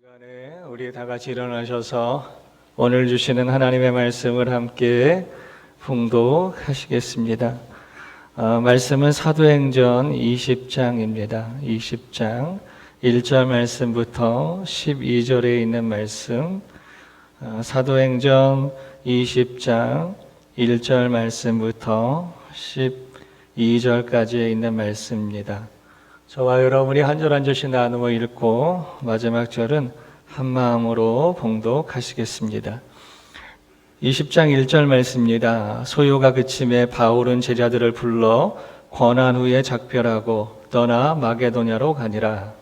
시간에 우리 다 같이 일어나셔서 오늘 주시는 하나님의 말씀을 함께 봉독하시겠습니다. 말씀은 사도행전 20장입니다. 20장 1절 말씀부터 12절에 있는 말씀, 사도행전 20장 1절 말씀부터 12절까지에 있는 말씀입니다. 저와 여러분이 한 절 한 절씩 나누어 읽고 마지막 절은 한 마음으로 봉독하시겠습니다. 20장 1절 말씀입니다. 소요가 그침에 바울은 제자들을 불러 권한 후에 작별하고 떠나 마게도냐로 가니라.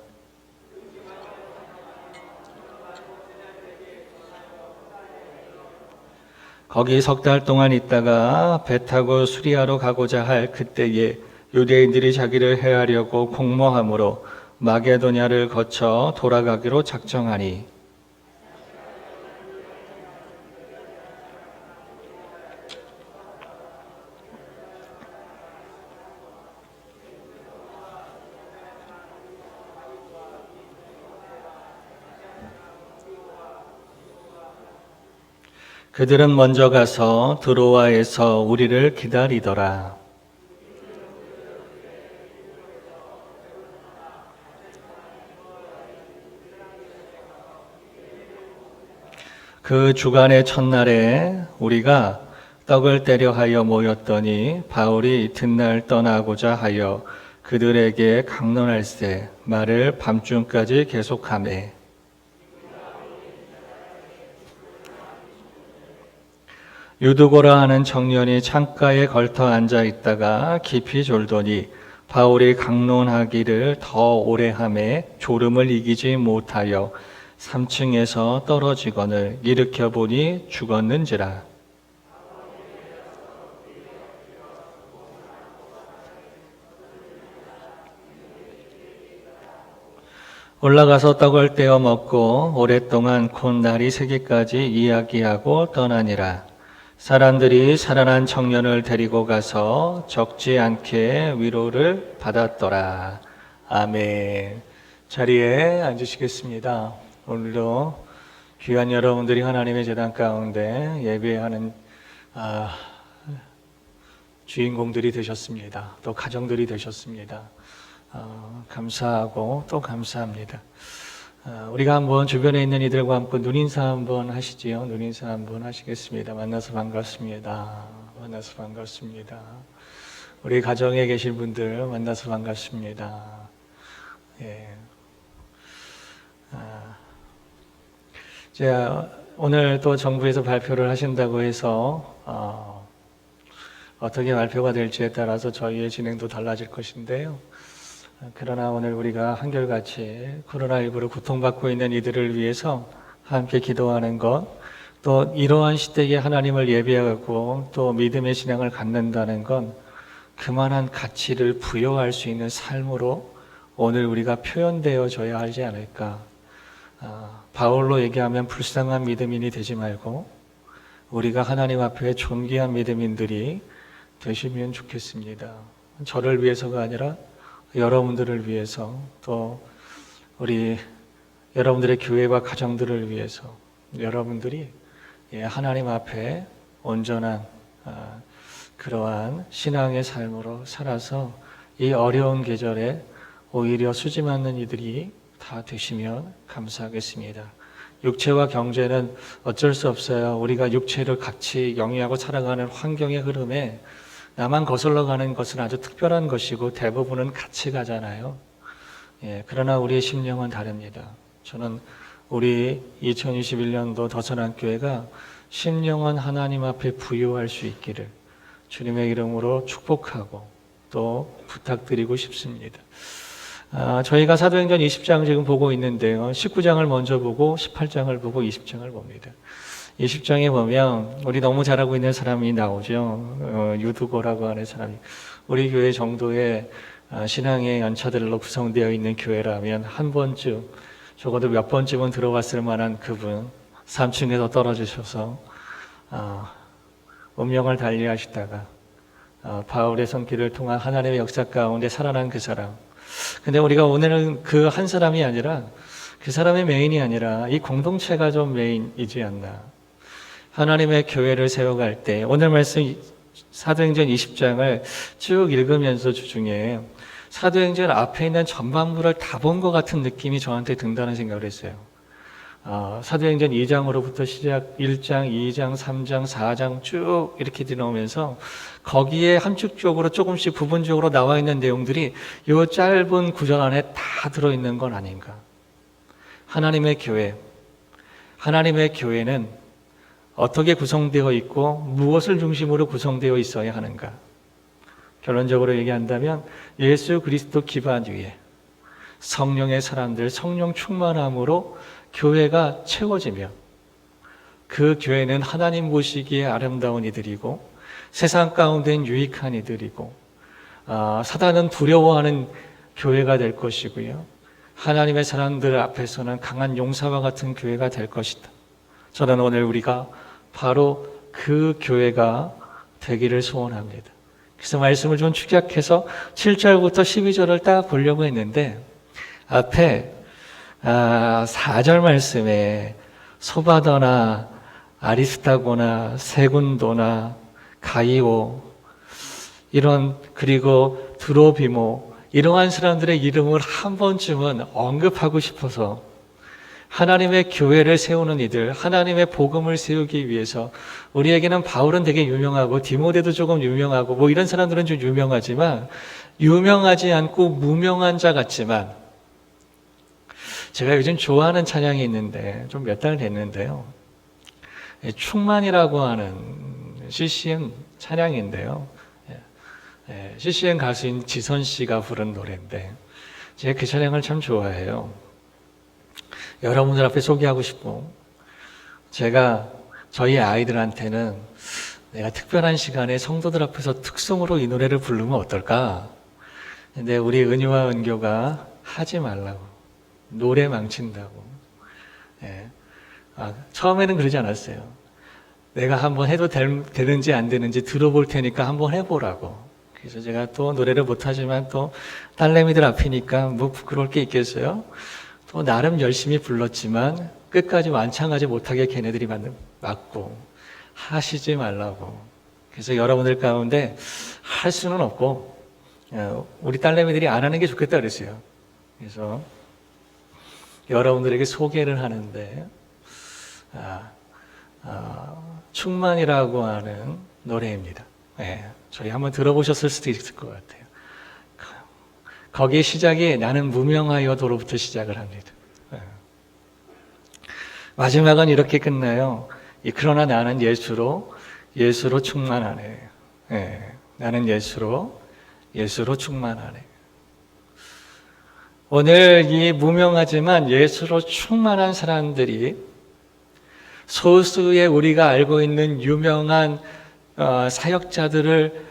거기 석 달 동안 있다가 배 타고 수리아로 가고자 할 그때에 유대인들이 자기를 해하려고 공모함으로 마게도냐를 거쳐 돌아가기로 작정하니 그들은 먼저 가서 드로아에서 우리를 기다리더라. 그 주간의 첫날에 우리가 떡을 떼려 하여 모였더니 바울이 이튿날 떠나고자 하여 그들에게 강론할세 말을 밤중까지 계속하매 유두고라 하는 청년이 창가에 걸터 앉아 있다가 깊이 졸더니 바울이 강론하기를 더 오래 하매 졸음을 이기지 못하여 3층에서 떨어지거늘 일으켜 보니 죽었는지라. 올라가서 떡을 떼어 먹고 오랫동안 곧 날이 새기까지 이야기하고 떠나니라. 사람들이 살아난 청년을 데리고 가서 적지 않게 위로를 받았더라. 아멘. 자리에 앉으시겠습니다. 오늘도 귀한 여러분들이 하나님의 제단 가운데 예배하는 주인공들이 되셨습니다. 또 가정들이 되셨습니다. 감사하고 또 감사합니다. 우리가 한번 주변에 있는 이들과 함께 눈인사 한번 하시지요. 눈인사 한번 하시겠습니다. 만나서 반갑습니다. 만나서 반갑습니다. 우리 가정에 계신 분들 만나서 반갑습니다. 예. 오늘 또 정부에서 발표를 하신다고 해서 어떻게 발표가 될지에 따라서 저희의 진행도 달라질 것인데요. 그러나 오늘 우리가 한결같이 코로나19로 고통받고 있는 이들을 위해서 함께 기도하는 것, 또 이러한 시대에 하나님을 예배하고 또 믿음의 신앙을 갖는다는 건 그만한 가치를 부여할 수 있는 삶으로 오늘 우리가 표현되어져야 하지 않을까. 바울로 얘기하면 불쌍한 믿음인이 되지 말고 우리가 하나님 앞에 존귀한 믿음인들이 되시면 좋겠습니다. 저를 위해서가 아니라 여러분들을 위해서, 또 우리 여러분들의 교회와 가정들을 위해서 여러분들이 하나님 앞에 온전한 그러한 신앙의 삶으로 살아서 이 어려운 계절에 오히려 수지 맞는 이들이 다 되시면 감사하겠습니다. 육체와 경제는 어쩔 수 없어요. 우리가 육체를 같이 영위하고 살아가는 환경의 흐름에 나만 거슬러 가는 것은 아주 특별한 것이고 대부분은 같이 가잖아요. 그러나 우리의 심령은 다릅니다. 저는 우리 2021년도 더선한교회가 심령은 하나님 앞에 부여할 수 있기를 주님의 이름으로 축복하고 또 부탁드리고 싶습니다. 저희가 사도행전 20장 지금 보고 있는데요. 19장을 먼저 보고 18장을 보고 20장을 봅니다. 20장에 보면 우리 너무 잘하고 있는 사람이 나오죠. 유두고라고 하는 사람이. 우리 교회 정도의 신앙의 연차들로 구성되어 있는 교회라면 한 번쯤, 적어도 몇 번쯤은 들어봤을 만한 그분, 3층에서 떨어지셔서 운명을 달리하시다가 바울의 손길을 통한 하나님의 역사 가운데 살아난 그 사람. 근데 우리가 오늘은 그 한 사람이 아니라 그 사람의 메인이 아니라 이 공동체가 좀 메인이지 않나. 하나님의 교회를 세워갈 때 오늘 말씀 사도행전 20장을 쭉 읽으면서 주중에 사도행전 앞에 있는 전반부를 다 본 것 같은 느낌이 저한테 든다는 생각을 했어요. 사도행전 2장으로부터 시작 1장, 2장, 3장, 4장 쭉 이렇게 들어오면서 거기에 함축적으로 조금씩 부분적으로 나와 있는 내용들이 이 짧은 구절 안에 다 들어있는 건 아닌가. 하나님의 교회는 어떻게 구성되어 있고 무엇을 중심으로 구성되어 있어야 하는가. 결론적으로 얘기한다면 예수 그리스도 기반 위에 성령의 사람들, 성령 충만함으로 교회가 채워지며 그 교회는 하나님 보시기에 아름다운 이들이고 세상 가운데는 유익한 이들이고 사단은 두려워하는 교회가 될 것이고요. 하나님의 사람들 앞에서는 강한 용사와 같은 교회가 될 것이다. 저는 오늘 우리가 바로 그 교회가 되기를 소원합니다. 그래서 말씀을 좀 축약해서 7절부터 12절을 딱 보려고 했는데 앞에 4절 말씀에 소바더나 아리스타고나 세군도나 가이오 그리고 드로비모 이러한 사람들의 이름을 한 번쯤은 언급하고 싶어서 하나님의 교회를 세우는 이들, 하나님의 복음을 세우기 위해서 우리에게는 바울은 되게 유명하고 디모데도 조금 유명하고 뭐 이런 사람들은 좀 유명하지만 유명하지 않고 무명한 자 같지만 제가 요즘 좋아하는 찬양이 있는데 좀 몇 달 됐는데요. 충만이라고 하는 CCM 찬양인데요. CCM 가수인 지선 씨가 부른 노래인데 제가 그 찬양을 참 좋아해요. 여러분들 앞에 소개하고 싶고 제가 저희 아이들한테는 내가 특별한 시간에 성도들 앞에서 특송으로 이 노래를 부르면 어떨까? 근데 우리 은유와 은교가 하지 말라고. 노래 망친다고. 처음에는 그러지 않았어요. 내가 한번 해도 되는지 안 되는지 들어볼 테니까 한번 해보라고. 그래서 제가 또 노래를 못하지만 또 딸내미들 앞이니까 뭐 부끄러울 게 있겠어요? 또 나름 열심히 불렀지만 끝까지 완창하지 못하게 걔네들이 맞고 하시지 말라고. 그래서 여러분들 가운데 할 수는 없고 우리 딸내미들이 안 하는 게 좋겠다 그랬어요. 그래서 여러분들에게 소개를 하는데 충만이라고 하는 노래입니다. 저희 한번 들어보셨을 수도 있을 것 같아요. 거기에 시작이 나는 무명하여도로부터 시작을 합니다. 마지막은 이렇게 끝나요. 그러나 나는 예수로 충만하네. 나는 예수로 충만하네. 오늘 이 무명하지만 예수로 충만한 사람들이 소수의 우리가 알고 있는 유명한 사역자들을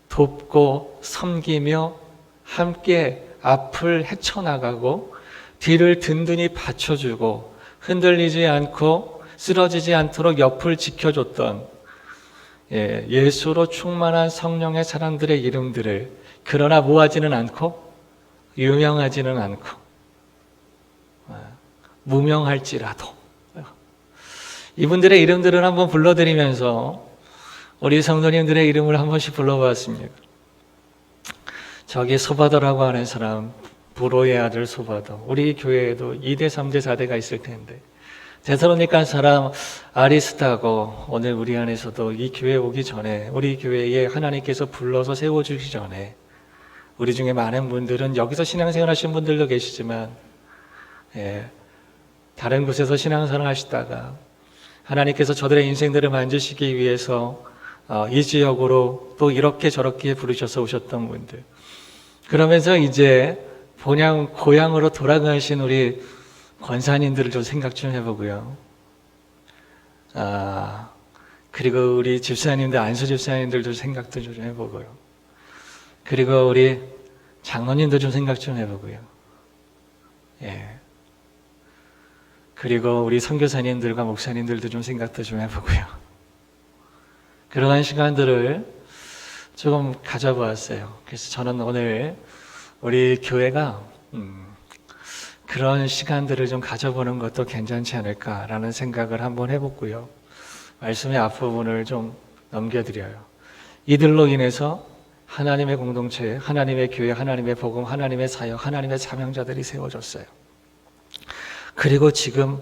돕고 섬기며 함께 앞을 헤쳐나가고 뒤를 든든히 받쳐주고 흔들리지 않고 쓰러지지 않도록 옆을 지켜줬던 예수로 충만한 성령의 사람들의 이름들을 그러나 모아지는 않고 유명하지는 않고 무명할지라도 이분들의 이름들을 한번 불러드리면서 우리 성도님들의 이름을 한 번씩 불러보았습니다. 저기 소바더라고 하는 사람, 부로의 아들 소바더. 우리 교회에도 2대, 3대, 4대가 있을 텐데 데살로니가 사람 아리스타고 오늘 우리 안에서도 이 교회 오기 전에 우리 교회에 하나님께서 불러서 세워주기 전에 우리 중에 많은 분들은 여기서 신앙생활 하신 분들도 계시지만 다른 곳에서 신앙생활 하시다가 하나님께서 저들의 인생들을 만지시기 위해서 이 지역으로 또 이렇게 저렇게 부르셔서 오셨던 분들 그러면서 이제 고향으로 돌아가신 우리 권사님들을 좀 생각 좀 해보고요. 그리고 우리 집사님들, 안수 집사님들도 생각도 좀 해보고요. 그리고 우리 장로님도 좀 생각 좀 해보고요. 그리고 우리 선교사님들과 목사님들도 좀 생각도 좀 해보고요. 그러한 시간들을 조금 가져보았어요. 그래서 저는 오늘 우리 교회가 그런 시간들을 좀 가져보는 것도 괜찮지 않을까라는 생각을 한번 해보고요. 말씀의 앞부분을 좀 넘겨드려요. 이들로 인해서 하나님의 공동체, 하나님의 교회, 하나님의 복음, 하나님의 사역, 하나님의 사명자들이 세워졌어요. 그리고 지금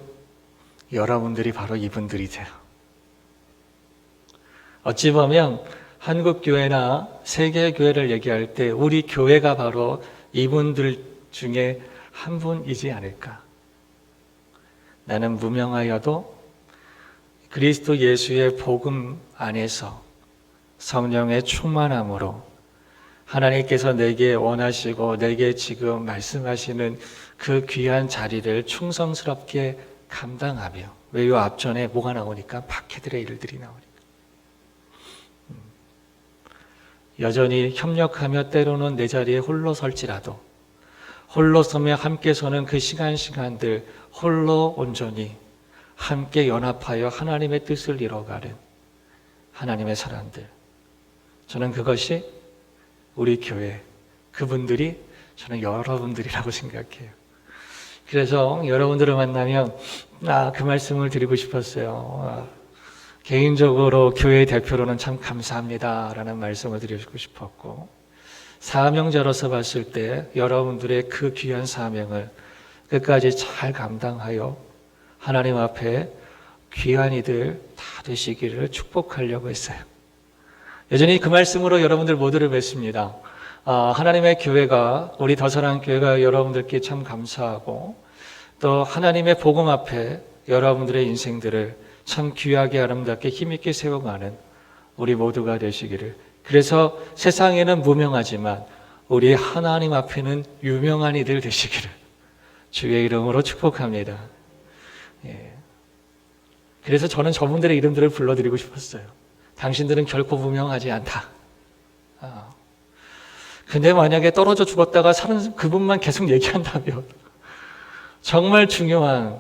여러분들이 바로 이분들이세요. 어찌 보면 한국 교회나 세계 교회를 얘기할 때 우리 교회가 바로 이분들 중에 한 분이지 않을까. 나는 무명하여도 그리스도 예수의 복음 안에서 성령의 충만함으로 하나님께서 내게 원하시고 내게 지금 말씀하시는 그 귀한 자리를 충성스럽게 감당하며, 왜 요 앞전에 뭐가 나오니까? 박해들의 일들이 나오니까. 여전히 협력하며 때로는 내 자리에 홀로 설지라도 홀로 서며 함께 서는 그 시간들 홀로 온전히 함께 연합하여 하나님의 뜻을 이뤄가는 하나님의 사람들, 저는 그것이 우리 교회, 그분들이 저는 여러분들이라고 생각해요. 그래서 여러분들을 만나면 그 말씀을 드리고 싶었어요. 개인적으로 교회 대표로는 참 감사합니다 라는 말씀을 드리고 싶었고, 사명자로서 봤을 때 여러분들의 그 귀한 사명을 끝까지 잘 감당하여 하나님 앞에 귀한 이들 다 되시기를 축복하려고 했어요. 여전히 그 말씀으로 여러분들 모두를 뵙습니다. 하나님의 교회가, 우리 더사랑 교회가 여러분들께 참 감사하고, 또 하나님의 복음 앞에 여러분들의 인생들을 참 귀하게 아름답게 힘있게 세워가는 우리 모두가 되시기를, 그래서 세상에는 무명하지만 우리 하나님 앞에는 유명한 이들 되시기를 주의 이름으로 축복합니다. 그래서 저는 저분들의 이름들을 불러드리고 싶었어요. 당신들은 결코 무명하지 않다. 근데 만약에 떨어져 죽었다가 사는 그분만 계속 얘기한다면 정말 중요한,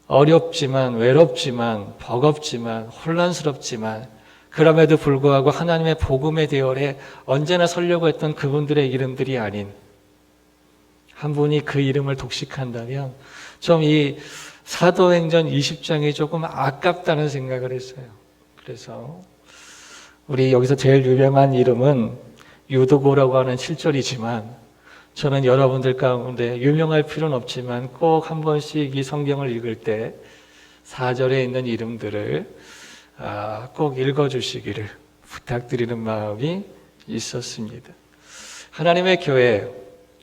어렵지만 외롭지만 버겁지만 혼란스럽지만 그럼에도 불구하고 하나님의 복음의 대열에 언제나 서려고 했던 그분들의 이름들이 아닌 한 분이 그 이름을 독식한다면 좀 이 사도행전 20장이 조금 아깝다는 생각을 했어요. 그래서 우리 여기서 제일 유명한 이름은 유도고라고 하는 7절이지만 저는 여러분들 가운데 유명할 필요는 없지만 꼭 한 번씩 이 성경을 읽을 때 4절에 있는 이름들을 꼭 읽어주시기를 부탁드리는 마음이 있었습니다. 하나님의 교회,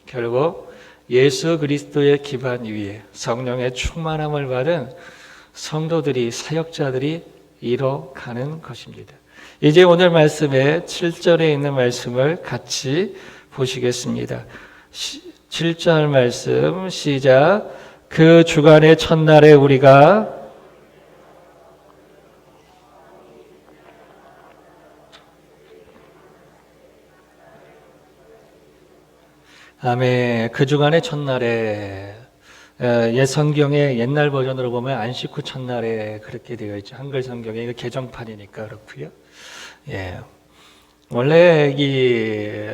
결국 예수 그리스도의 기반 위에 성령의 충만함을 받은 성도들이, 사역자들이 이뤄가는 것입니다. 이제 오늘 말씀에 7절에 있는 말씀을 같이 보시겠습니다. 7절 말씀 시작. 그 주간의 첫날에 우리가 아멘. 그 주간의 첫날에, 옛 성경의 옛날 버전으로 보면 안식 후 첫날에 그렇게 되어 있죠. 한글 성경에 이거 개정판이니까 그렇고요. 원래 이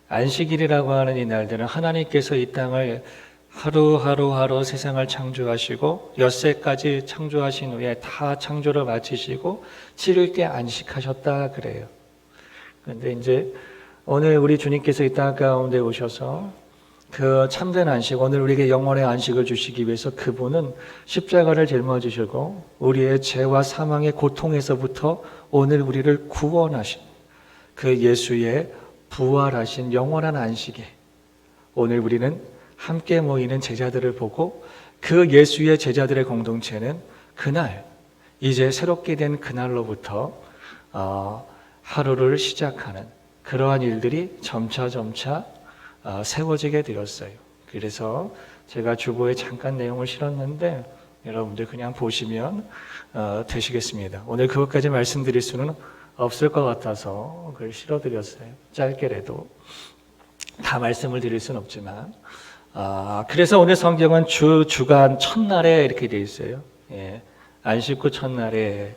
안식일이라고 하는 이 날들은 하나님께서 이 땅을 하루 세상을 창조하시고 엿새까지 창조하신 후에 다 창조를 마치시고 7일째 안식하셨다 그래요. 그런데 이제 오늘 우리 주님께서 이 땅 가운데 오셔서 그 참된 안식, 오늘 우리에게 영원의 안식을 주시기 위해서 그분은 십자가를 짊어지시고 우리의 죄와 사망의 고통에서부터 오늘 우리를 구원하신 그 예수의 부활하신 영원한 안식에 오늘 우리는 함께 모이는 제자들을 보고 그 예수의 제자들의 공동체는 그날, 이제 새롭게 된 그날로부터 하루를 시작하는 그러한 일들이 점차 세워지게 되었어요. 그래서 제가 주보에 잠깐 내용을 실었는데 여러분들 그냥 보시면 되시겠습니다. 오늘 그것까지 말씀드릴 수는 없을 것 같아서 그걸 실어드렸어요. 짧게라도 다 말씀을 드릴 수는 없지만 그래서 오늘 성경은 주간 첫날에 이렇게 되어 있어요. 안식 후 첫날에,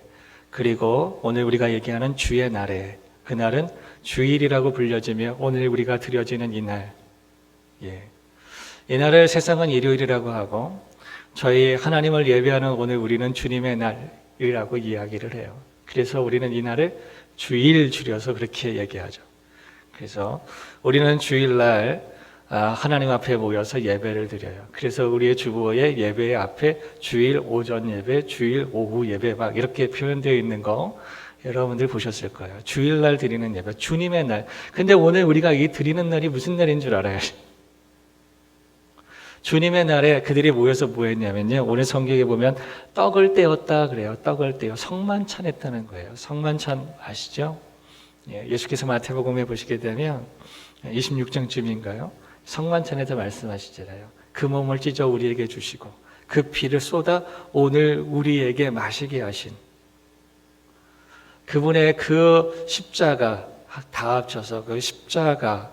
그리고 오늘 우리가 얘기하는 주의 날에, 그날은 주일이라고 불려지며 오늘 우리가 드려지는 이날, 이날을 세상은 일요일이라고 하고 저희 하나님을 예배하는 오늘 우리는 주님의 날이라고 이야기를 해요. 그래서 우리는 이날을 주일 줄여서 그렇게 얘기하죠. 그래서 우리는 주일날 하나님 앞에 모여서 예배를 드려요. 그래서 우리의 주보의 예배 앞에 주일 오전 예배, 주일 오후 예배 막 이렇게 표현되어 있는 거 여러분들 보셨을 거예요. 주일날 드리는 예배, 주님의 날. 근데 오늘 우리가 이 드리는 날이 무슨 날인 줄 알아요? 주님의 날에 그들이 모여서 뭐 했냐면요. 오늘 성경에 보면 떡을 떼었다 그래요. 떡을 떼어 성만찬 했다는 거예요. 성만찬 아시죠? 예수께서 마태복음에 보시게 되면 26장쯤인가요? 성만찬에서 말씀하시잖아요. 그 몸을 찢어 우리에게 주시고 그 피를 쏟아 오늘 우리에게 마시게 하신 그분의 그 십자가 다 합쳐서 그 십자가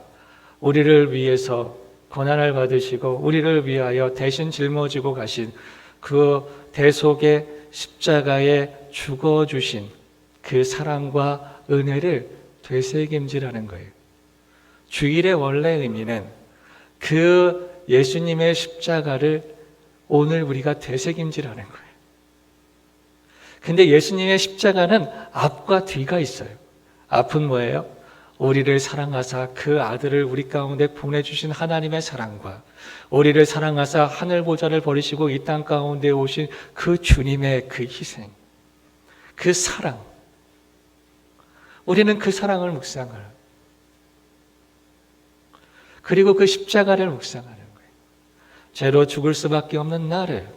우리를 위해서 고난을 받으시고 우리를 위하여 대신 짊어지고 가신 그 대속의 십자가에 죽어주신 그 사랑과 은혜를 되새김질하는 거예요. 주일의 원래 의미는 그 예수님의 십자가를 오늘 우리가 되새김질하는 거예요. 근데 예수님의 십자가는 앞과 뒤가 있어요. 앞은 뭐예요? 우리를 사랑하사 그 아들을 우리 가운데 보내주신 하나님의 사랑과 우리를 사랑하사 하늘 보좌를 버리시고 이 땅 가운데 오신 그 주님의 그 희생, 그 사랑. 우리는 그 사랑을 묵상을 그리고 그 십자가를 묵상하는 거예요. 죄로 죽을 수밖에 없는 나를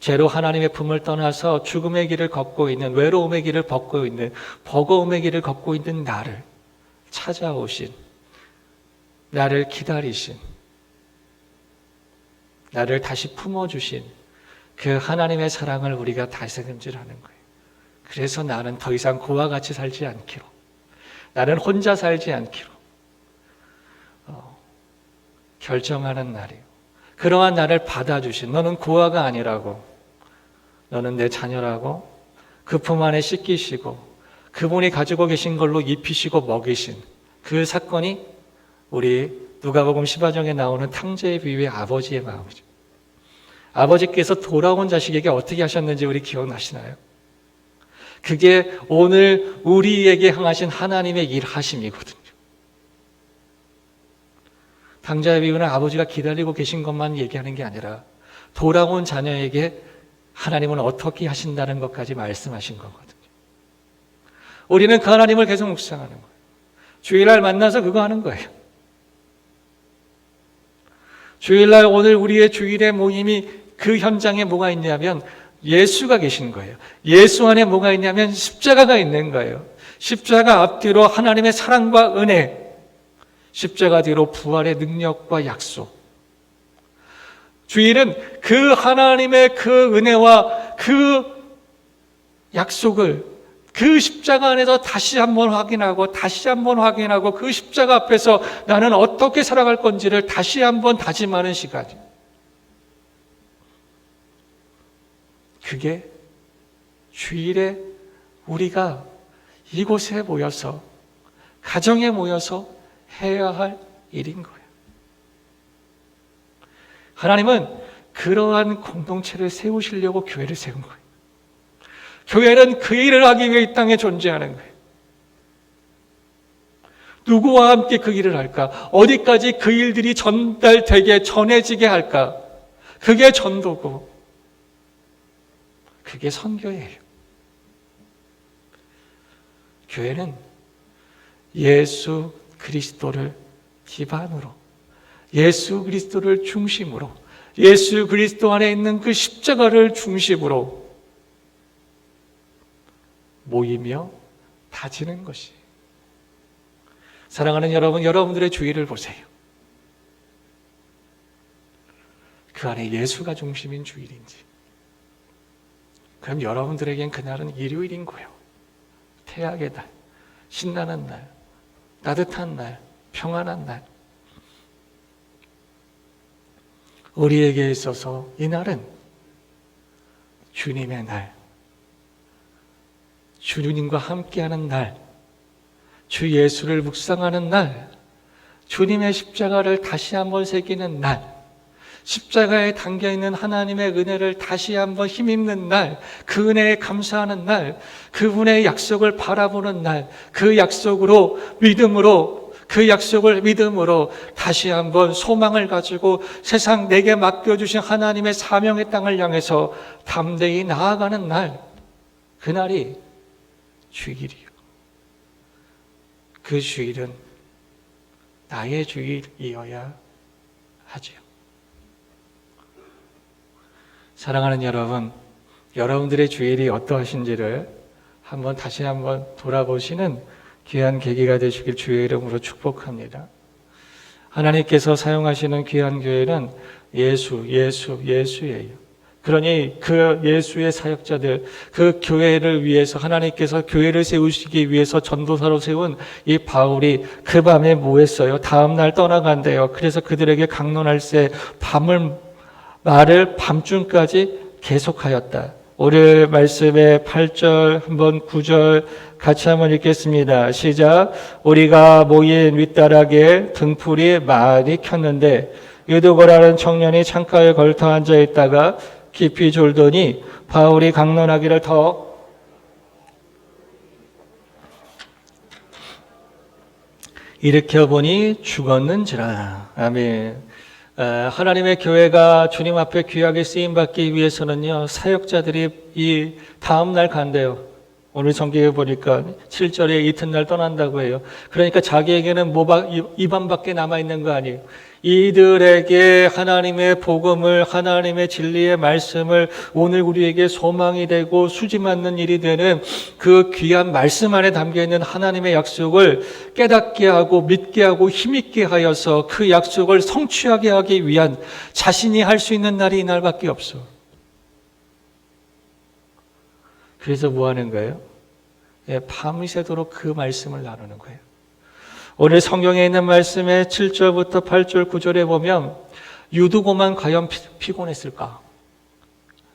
죄로 하나님의 품을 떠나서 죽음의 길을 걷고 있는 외로움의 길을 걷고 있는 버거움의 길을 걷고 있는 나를 찾아오신 나를 기다리신 나를 다시 품어주신 그 하나님의 사랑을 우리가 다새김질하는 거예요. 그래서 나는 더 이상 그와 같이 살지 않기로 나는 혼자 살지 않기로 결정하는 날이에요. 그러한 나를 받아주신 너는 고아가 아니라고 너는 내 자녀라고 그 품 안에 씻기시고 그분이 가지고 계신 걸로 입히시고 먹이신 그 사건이 우리 누가복음 10화정에 나오는 탕자의 비유의 아버지의 마음이죠. 아버지께서 돌아온 자식에게 어떻게 하셨는지 우리 기억나시나요? 그게 오늘 우리에게 향하신 하나님의 일하심이거든요. 탕자의 비유는 아버지가 기다리고 계신 것만 얘기하는 게 아니라 돌아온 자녀에게 하나님은 어떻게 하신다는 것까지 말씀하신 거거든요. 우리는 그 하나님을 계속 묵상하는 거예요. 주일날 만나서 그거 하는 거예요. 주일날 오늘 우리의 주일의 모임이 그 현장에 뭐가 있냐면 예수가 계신 거예요. 예수 안에 뭐가 있냐면 십자가가 있는 거예요. 십자가 앞뒤로 하나님의 사랑과 은혜, 십자가 뒤로 부활의 능력과 약속. 주일은 그 하나님의 그 은혜와 그 약속을 그 십자가 안에서 다시 한번 확인하고 그 십자가 앞에서 나는 어떻게 살아갈 건지를 다시 한번 다짐하는 시간이에요. 그게 주일에 우리가 이곳에 모여서 가정에 모여서 해야 할 일인 거예요. 하나님은 그러한 공동체를 세우시려고 교회를 세운 거예요. 교회는 그 일을 하기 위해 이 땅에 존재하는 거예요. 누구와 함께 그 일을 할까? 어디까지 그 일들이 전달되게 전해지게 할까? 그게 전도고 그게 선교예요. 교회는 예수 그리스도를 기반으로 예수 그리스도를 중심으로 예수 그리스도 안에 있는 그 십자가를 중심으로 모이며 다지는 것이. 사랑하는 여러분, 여러분들의 주의를 보세요. 그 안에 예수가 중심인 주일인지, 그럼 여러분들에겐 그날은 일요일인 거예요. 태양의 날, 신나는 날, 따뜻한 날, 평안한 날. 우리에게 있어서 이 날은 주님의 날, 주님과 함께하는 날, 주 예수를 묵상하는 날, 주님의 십자가를 다시 한번 새기는 날, 십자가에 담겨있는 하나님의 은혜를 다시 한번 힘입는 날, 그 은혜에 감사하는 날, 그분의 약속을 바라보는 날, 그 약속으로 그 약속을 믿음으로 다시 한번 소망을 가지고 세상 내게 맡겨주신 하나님의 사명의 땅을 향해서 담대히 나아가는 날, 그날이 주일이요. 그 주일은 나의 주일이어야 하지요. 사랑하는 여러분, 여러분들의 주일이 어떠하신지를 다시 한번 돌아보시는 귀한 계기가 되시길 주의 이름으로 축복합니다. 하나님께서 사용하시는 귀한 교회는 예수예요. 그러니 그 예수의 사역자들, 그 교회를 위해서 하나님께서 교회를 세우시기 위해서 전도사로 세운 이 바울이 그 밤에 뭐 했어요? 다음 날 떠나간대요. 그래서 그들에게 강론할세 말을 밤중까지 계속하였다. 오늘 말씀의 8절 한번 9절 같이 한번 읽겠습니다. 시작. 우리가 모인 윗다락에 등불이 많이 켰는데 유두고라는 청년이 창가에 걸터 앉아 있다가 깊이 졸더니 바울이 강론하기를 더 일으켜보니 죽었는지라. 아멘. 하나님의 교회가 주님 앞에 귀하게 쓰임받기 위해서는요, 사역자들이 이 다음날 간대요. 오늘 성경에 보니까 7절에 이튿날 떠난다고 해요. 그러니까 자기에게는 이 밤밖에 남아있는 거 아니에요. 이들에게 하나님의 복음을, 하나님의 진리의 말씀을 오늘 우리에게 소망이 되고 수지 맞는 일이 되는 그 귀한 말씀 안에 담겨있는 하나님의 약속을 깨닫게 하고 믿게 하고 힘있게 하여서 그 약속을 성취하게 하기 위한 자신이 할 수 있는 날이 이날밖에 없어. 그래서 뭐 하는 거예요? 밤새도록 그 말씀을 나누는 거예요. 오늘 성경에 있는 말씀의 7절부터 8절 9절에 보면 유두고만 과연 피곤했을까?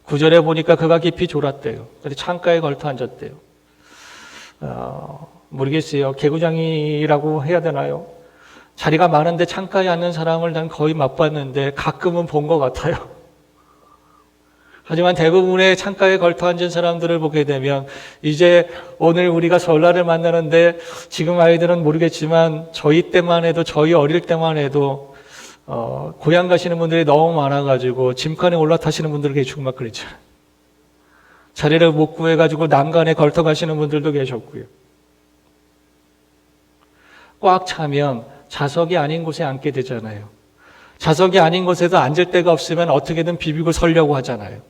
9절에 보니까 그가 깊이 졸았대요. 그래서 창가에 걸터 앉았대요. 모르겠어요. 개구장이라고 해야 되나요? 자리가 많은데 창가에 앉는 사람을 난 거의 맛봤는데 가끔은 본 것 같아요. 하지만 대부분의 창가에 걸터 앉은 사람들을 보게 되면 이제 오늘 우리가 설날을 만나는데 지금 아이들은 모르겠지만 저희 때만 해도 저희 어릴 때만 해도 고향 가시는 분들이 너무 많아가지고 짐칸에 올라타시는 분들 계시고 막 그랬죠. 자리를 못 구해가지고 난간에 걸터 가시는 분들도 계셨고요. 꽉 차면 좌석이 아닌 곳에 앉게 되잖아요. 좌석이 아닌 곳에도 앉을 데가 없으면 어떻게든 비비고 서려고 하잖아요.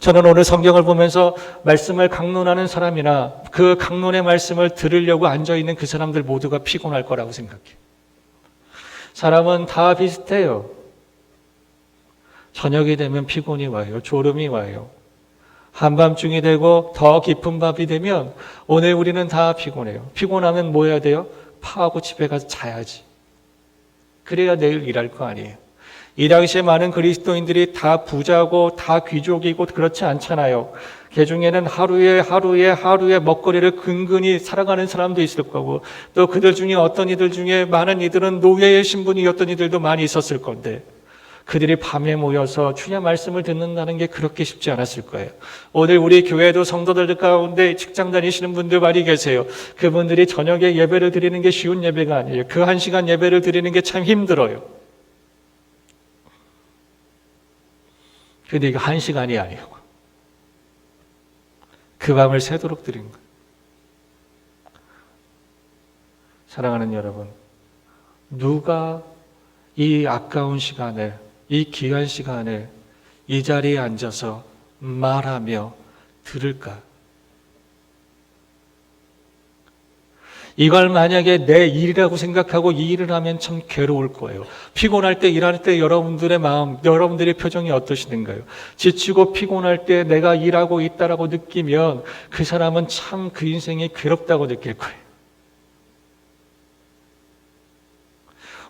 저는 오늘 성경을 보면서 말씀을 강론하는 사람이나 그 강론의 말씀을 들으려고 앉아있는 그 사람들 모두가 피곤할 거라고 생각해요. 사람은 다 비슷해요. 저녁이 되면 피곤이 와요. 졸음이 와요. 한밤중이 되고 더 깊은 밤이 되면 오늘 우리는 다 피곤해요. 피곤하면 뭐 해야 돼요? 파하고 집에 가서 자야지. 그래야 내일 일할 거 아니에요. 이 당시에 많은 그리스도인들이 다 부자고 다 귀족이고 그렇지 않잖아요. 그 중에는 하루에 먹거리를 근근히 살아가는 사람도 있을 거고 또 그들 중에 어떤 이들 중에 많은 이들은 노예의 신분이었던 이들도 많이 있었을 건데 그들이 밤에 모여서 주의 말씀을 듣는다는 게 그렇게 쉽지 않았을 거예요. 오늘 우리 교회도 성도들 가운데 직장 다니시는 분들 많이 계세요. 그분들이 저녁에 예배를 드리는 게 쉬운 예배가 아니에요. 그 1시간 예배를 드리는 게 참 힘들어요. 근데 이거 1시간이 아니고 그 밤을 새도록 드린 거예요. 사랑하는 여러분, 누가 이 아까운 시간을, 이 귀한 시간을 이 자리에 앉아서 말하며 들을까? 이걸 만약에 내 일이라고 생각하고 이 일을 하면 참 괴로울 거예요. 피곤할 때, 일할 때 여러분들의 마음, 여러분들의 표정이 어떠시는가요? 지치고 피곤할 때 내가 일하고 있다라고 느끼면 그 사람은 참 그 인생이 괴롭다고 느낄 거예요.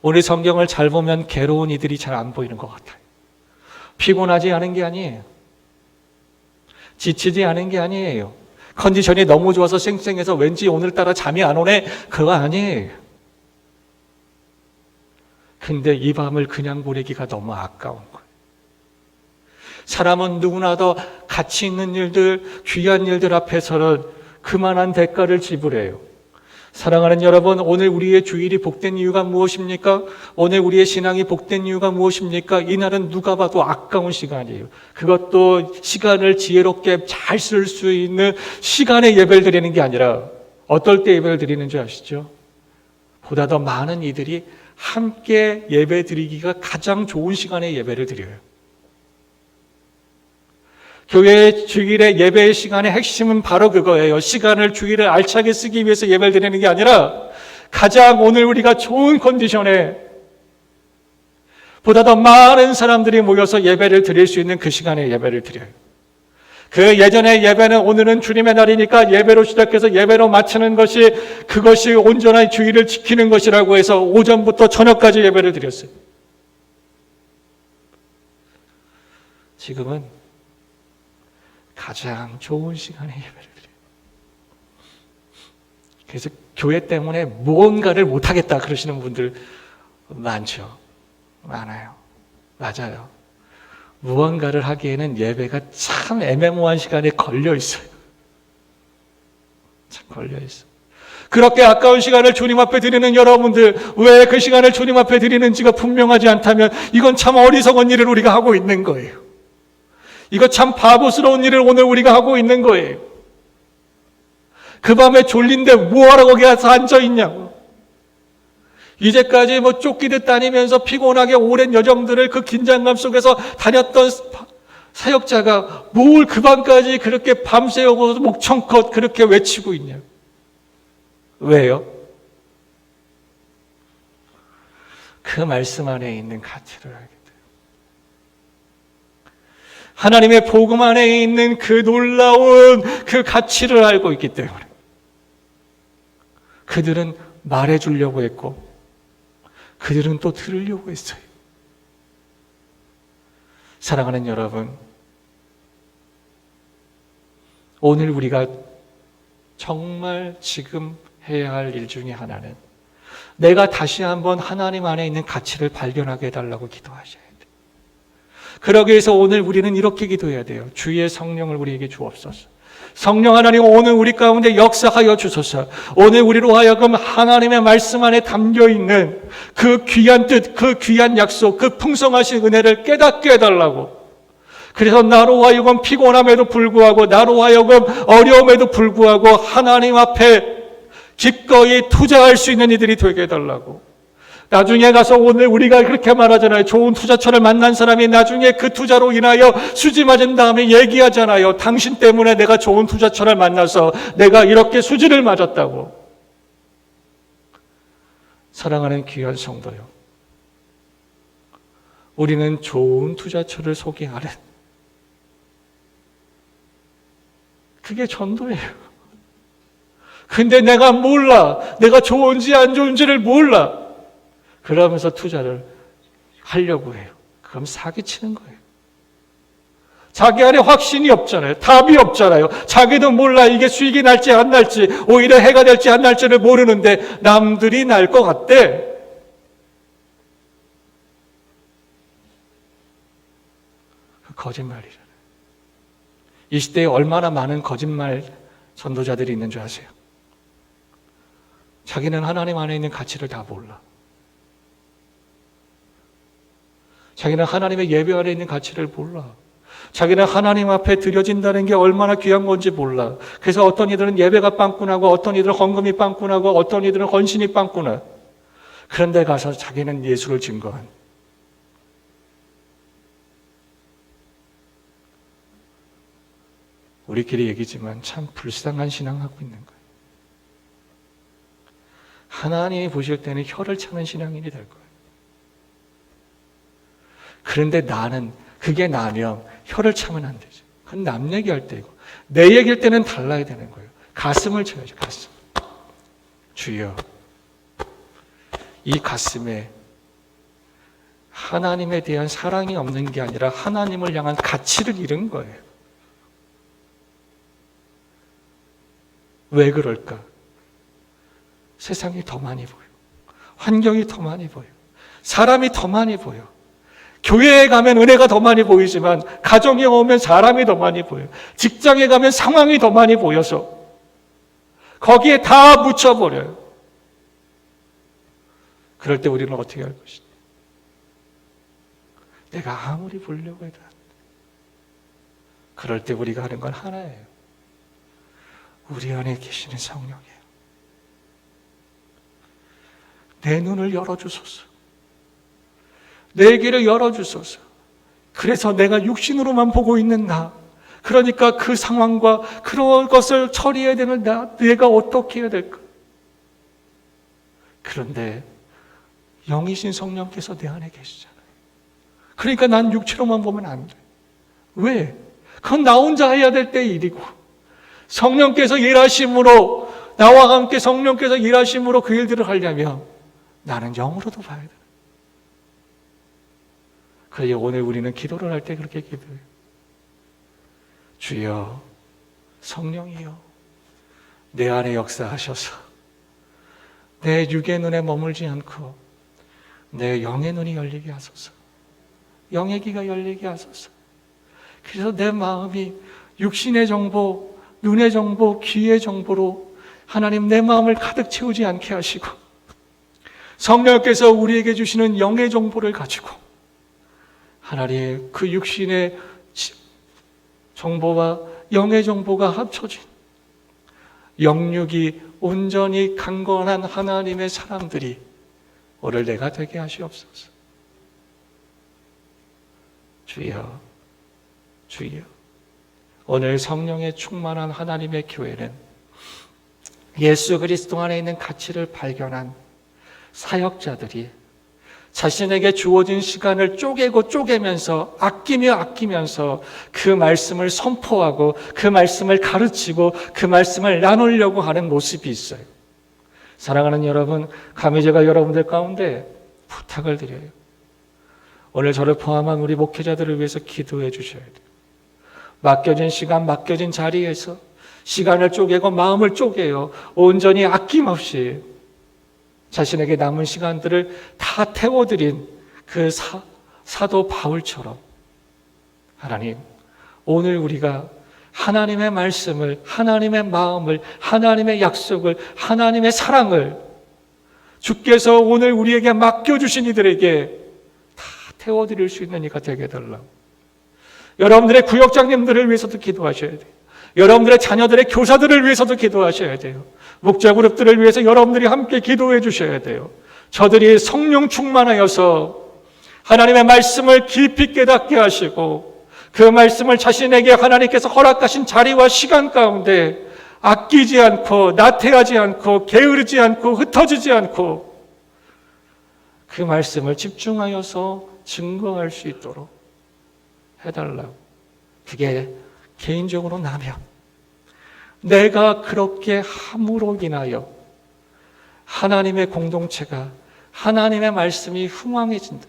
오늘 성경을 잘 보면 괴로운 이들이 잘 안 보이는 것 같아요. 피곤하지 않은 게 아니에요. 지치지 않은 게 아니에요. 컨디션이 너무 좋아서 쌩쌩해서 왠지 오늘따라 잠이 안 오네. 그거 아니에요. 근데 이 밤을 그냥 보내기가 너무 아까운 거예요. 사람은 누구나 더 가치 있는 일들, 귀한 일들 앞에서는 그만한 대가를 지불해요. 사랑하는 여러분, 오늘 우리의 주일이 복된 이유가 무엇입니까? 오늘 우리의 신앙이 복된 이유가 무엇입니까? 이날은 누가 봐도 아까운 시간이에요. 그것도 시간을 지혜롭게 잘 쓸 수 있는 시간에 예배를 드리는 게 아니라 어떨 때 예배를 드리는 줄 아시죠? 보다 더 많은 이들이 함께 예배 드리기가 가장 좋은 시간에 예배를 드려요. 교회 주일의 예배의 시간의 핵심은 바로 그거예요. 시간을 주일을 알차게 쓰기 위해서 예배를 드리는 게 아니라 가장 오늘 우리가 좋은 컨디션에 보다 더 많은 사람들이 모여서 예배를 드릴 수 있는 그 시간에 예배를 드려요. 그 예전의 예배는 오늘은 주님의 날이니까 예배로 시작해서 예배로 마치는 것이 그것이 온전한 주일을 지키는 것이라고 해서 오전부터 저녁까지 예배를 드렸어요. 지금은 가장 좋은 시간에 예배를 드려요. 그래서 교회 때문에 무언가를 못하겠다 그러시는 분들 많죠. 많아요. 맞아요. 무언가를 하기에는 예배가 참 애매모호한 시간에 걸려 있어요. 참 걸려 있어요. 그렇게 아까운 시간을 주님 앞에 드리는 여러분들, 왜 그 시간을 주님 앞에 드리는지가 분명하지 않다면 이건 참 어리석은 일을 우리가 하고 있는 거예요. 이거 참 바보스러운 일을 오늘 우리가 하고 있는 거예요. 그 밤에 졸린데 뭐하러 거기 가서 앉아있냐고. 이제까지 쫓기듯 다니면서 피곤하게 오랜 여정들을 그 긴장감 속에서 다녔던 사역자가 뭘 그 밤까지 그렇게 밤새우고 목청껏 그렇게 외치고 있냐고. 왜요? 그 말씀 안에 있는 가치를 알게 돼요. 하나님의 복음 안에 있는 그 놀라운 그 가치를 알고 있기 때문에 그들은 말해주려고 했고 그들은 또 들으려고 했어요. 사랑하는 여러분, 오늘 우리가 정말 지금 해야 할 일 중에 하나는 내가 다시 한번 하나님 안에 있는 가치를 발견하게 해달라고 기도하셔야 돼요. 그러기 위해서 오늘 우리는 이렇게 기도해야 돼요. 주의 성령을 우리에게 주옵소서. 성령 하나님, 오늘 우리 가운데 역사하여 주소서. 오늘 우리로 하여금 하나님의 말씀 안에 담겨있는 그 귀한 뜻, 그 귀한 약속, 그 풍성하신 은혜를 깨닫게 해달라고. 그래서 나로 하여금 피곤함에도 불구하고 나로 하여금 어려움에도 불구하고 하나님 앞에 기꺼이 투자할 수 있는 이들이 되게 해달라고. 나중에 가서 오늘 우리가 그렇게 말하잖아요. 좋은 투자처를 만난 사람이 나중에 그 투자로 인하여 수지 맞은 다음에 얘기하잖아요. 당신 때문에 내가 좋은 투자처를 만나서 내가 이렇게 수지를 맞았다고. 사랑하는 귀한 성도요, 우리는 좋은 투자처를 소개하는 그게 전도예요. 근데 내가 몰라. 내가 좋은지 안 좋은지를 몰라. 그러면서 투자를 하려고 해요. 그럼 사기치는 거예요. 자기 안에 확신이 없잖아요. 답이 없잖아요. 자기도 몰라 이게 수익이 날지 안 날지, 오히려 해가 될지 안 날지를 모르는데 남들이 날 것 같대. 거짓말이잖아요. 이 시대에 얼마나 많은 거짓말 전도자들이 있는 줄 아세요? 자기는 하나님 안에 있는 가치를 다 몰라. 자기는 하나님의 예배 안에 있는 가치를 몰라. 자기는 하나님 앞에 드려진다는 게 얼마나 귀한 건지 몰라. 그래서 어떤 이들은 예배가 빵꾸나고 어떤 이들은 헌금이 빵꾸나고 어떤 이들은 헌신이 빵꾸나. 그런데 가서 자기는 예수를 증거한. 우리끼리 얘기지만 참 불쌍한 신앙하고 있는 거예요. 하나님이 보실 때는 혀를 차는 신앙인이 될 거예요. 그런데 나는 그게 나면 혀를 차면 안 되죠. 그건 남 얘기할 때이고 내 얘기할 때는 달라야 되는 거예요. 가슴을 쳐야죠. 가슴. 주여, 이 가슴에 하나님에 대한 사랑이 없는 게 아니라 하나님을 향한 가치를 잃은 거예요. 왜 그럴까? 세상이 더 많이 보여. 환경이 더 많이 보여. 사람이 더 많이 보여. 교회에 가면 은혜가 더 많이 보이지만 가정에 오면 사람이 더 많이 보여. 직장에 가면 상황이 더 많이 보여서 거기에 다 묻혀버려요. 그럴 때 우리는 어떻게 할 것이냐? 내가 아무리 보려고 해도 안 돼. 그럴 때 우리가 하는 건 하나예요. 우리 안에 계시는 성령이에요. 내 눈을 열어주소서. 내 귀를 열어주소서. 그래서 내가 육신으로만 보고 있는 나, 그러니까 그 상황과 그런 것을 처리해야 되는 내가 어떻게 해야 될까? 그런데 영이신 성령께서 내 안에 계시잖아요. 그러니까 난 육체로만 보면 안 돼. 왜? 그건 나 혼자 해야 될 때의 일이고, 성령께서 일하심으로, 나와 함께 성령께서 일하심으로 그 일들을 하려면 나는 영으로도 봐야 돼. 그래서 오늘 우리는 기도를 할 때 그렇게 기도해요. 주여, 성령이여, 내 안에 역사하셔서 내 육의 눈에 머물지 않고 내 영의 눈이 열리게 하소서. 영의 귀가 열리게 하소서. 그래서 내 마음이 육신의 정보, 눈의 정보, 귀의 정보로 하나님 내 마음을 가득 채우지 않게 하시고, 성령께서 우리에게 주시는 영의 정보를 가지고 하나님 그 육신의 정보와 영의 정보가 합쳐진 영육이 온전히 강건한 하나님의 사람들이 오늘 내가 되게 하시옵소서. 주여, 주여, 오늘 성령에 충만한 하나님의 교회는 예수 그리스도 안에 있는 가치를 발견한 사역자들이 자신에게 주어진 시간을 쪼개고 쪼개면서 아끼면서 그 말씀을 선포하고 그 말씀을 가르치고 그 말씀을 나누려고 하는 모습이 있어요. 사랑하는 여러분, 감히 제가 여러분들 가운데 부탁을 드려요. 오늘 저를 포함한 우리 목회자들을 위해서 기도해 주셔야 돼요. 맡겨진 시간, 맡겨진 자리에서 시간을 쪼개고 마음을 쪼개요. 온전히 아낌없이 자신에게 남은 시간들을 다 태워드린 그 사도 바울처럼, 하나님, 오늘 우리가 하나님의 말씀을, 하나님의 마음을, 하나님의 약속을, 하나님의 사랑을 주께서 오늘 우리에게 맡겨주신 이들에게 다 태워드릴 수 있는 이가 되게 해달라고. 여러분들의 구역장님들을 위해서도 기도하셔야 돼요. 여러분들의 자녀들의 교사들을 위해서도 기도하셔야 돼요. 목자 그룹들을 위해서 여러분들이 함께 기도해 주셔야 돼요. 저들이 성령 충만하여서 하나님의 말씀을 깊이 깨닫게 하시고 그 말씀을 자신에게 하나님께서 허락하신 자리와 시간 가운데 아끼지 않고 나태하지 않고 게으르지 않고 흩어지지 않고 그 말씀을 집중하여서 증거할 수 있도록 해달라고. 그게 개인적으로 나면 내가 그렇게 함으로 인하여 하나님의 공동체가, 하나님의 말씀이 흥왕해진다.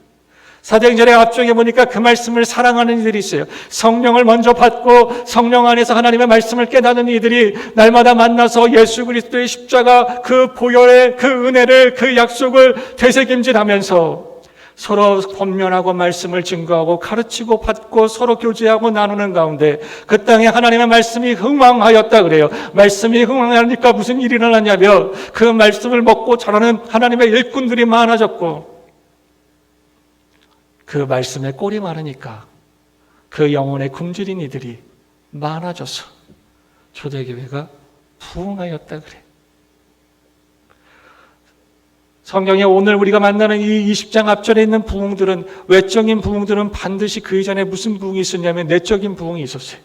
사도행전의 앞쪽에 보니까 그 말씀을 사랑하는 이들이 있어요. 성령을 먼저 받고 성령 안에서 하나님의 말씀을 깨닫는 이들이 날마다 만나서 예수 그리스도의 십자가 그 보혈의 그 은혜를, 그 약속을 되새김질하면서 서로 권면하고 말씀을 증거하고 가르치고 받고 서로 교제하고 나누는 가운데 그 땅에 하나님의 말씀이 흥왕하였다 그래요. 말씀이 흥왕하니까 무슨 일이 일어나냐면 그 말씀을 먹고 자라는 하나님의 일꾼들이 많아졌고, 그 말씀에 꼴이 많으니까 그 영혼에 굶주린 이들이 많아져서 초대교회가 부흥하였다 그래. 성경에 오늘 우리가 만나는 이 20장 앞절에 있는 부흥들은, 외적인 부흥들은 반드시 그 이전에 무슨 부흥이 있었냐면 내적인 부흥이 있었어요.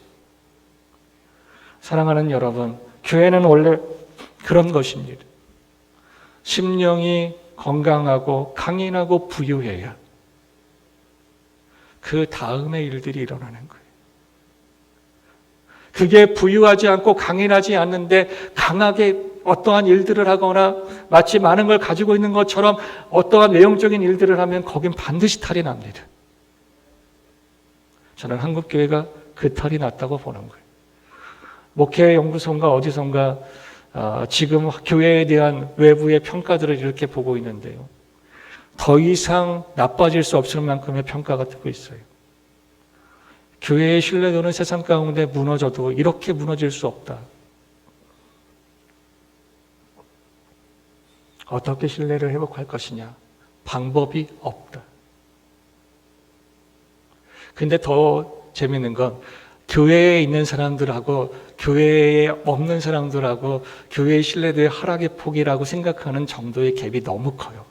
사랑하는 여러분, 교회는 원래 그런 것입니다. 심령이 건강하고 강인하고 부유해야 그 다음의 일들이 일어나는 거예요. 그게 부유하지 않고 강인하지 않는데 강하게 어떠한 일들을 하거나 마치 많은 걸 가지고 있는 것처럼 어떠한 외형적인 일들을 하면 거긴 반드시 탈이 납니다. 저는 한국교회가 그 탈이 났다고 보는 거예요. 목회연구소인가 어디선가 지금 교회에 대한 외부의 평가들을 이렇게 보고 있는데요. 더 이상 나빠질 수 없을 만큼의 평가가 되고 있어요. 교회의 신뢰도는 세상 가운데 무너져도 이렇게 무너질 수 없다. 어떻게 신뢰를 회복할 것이냐? 방법이 없다. 근데 더 재밌는 건 교회에 있는 사람들하고 교회에 없는 사람들하고 교회의 신뢰도의 하락의 폭이라고 생각하는 정도의 갭이 너무 커요.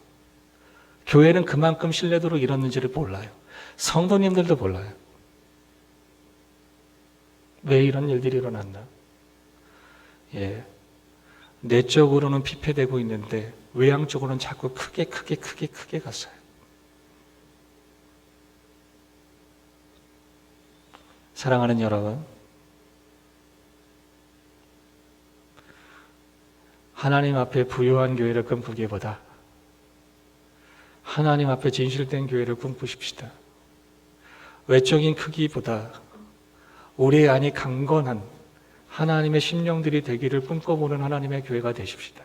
교회는 그만큼 신뢰도를 잃었는지를 몰라요. 성도님들도 몰라요. 왜 이런 일들이 일어났나? 내적으로는 피폐되고 있는데 외향적으로는 자꾸 크게 갔어요. 사랑하는 여러분, 하나님 앞에 부요한 교회를 꿈꾸기보다 하나님 앞에 진실된 교회를 꿈꾸십시다. 외적인 크기보다 우리 안이 강건한 하나님의 심령들이 되기를 꿈꿔보는 하나님의 교회가 되십시다.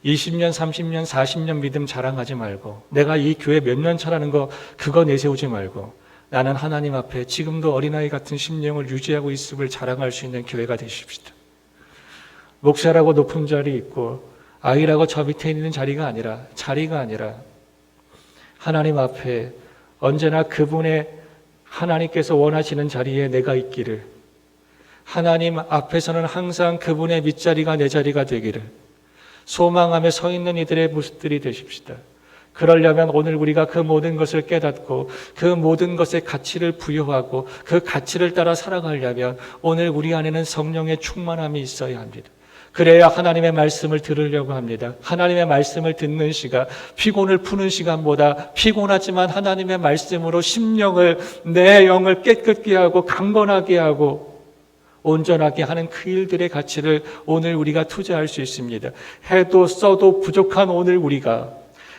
20년, 30년, 40년 믿음 자랑하지 말고 내가 이 교회 몇 년 차라는 거 그거 내세우지 말고 나는 하나님 앞에 지금도 어린아이 같은 심령을 유지하고 있음을 자랑할 수 있는 교회가 되십시다. 목사라고 높은 자리 있고 아이라고 저 밑에 있는 자리가 아니라 하나님 앞에 언제나 그분의 하나님께서 원하시는 자리에 내가 있기를, 하나님 앞에서는 항상 그분의 밑자리가 내 자리가 되기를 소망하며 서 있는 이들의 모습들이 되십시다. 그러려면 오늘 우리가 그 모든 것을 깨닫고 그 모든 것의 가치를 부여하고 그 가치를 따라 살아가려면 오늘 우리 안에는 성령의 충만함이 있어야 합니다. 그래야 하나님의 말씀을 들으려고 합니다. 하나님의 말씀을 듣는 시간, 피곤을 푸는 시간보다 피곤하지만 하나님의 말씀으로 심령을, 내 영을 깨끗게 하고 강건하게 하고 온전하게 하는 그 일들의 가치를 오늘 우리가 투자할 수 있습니다. 해도 써도 부족한 오늘 우리가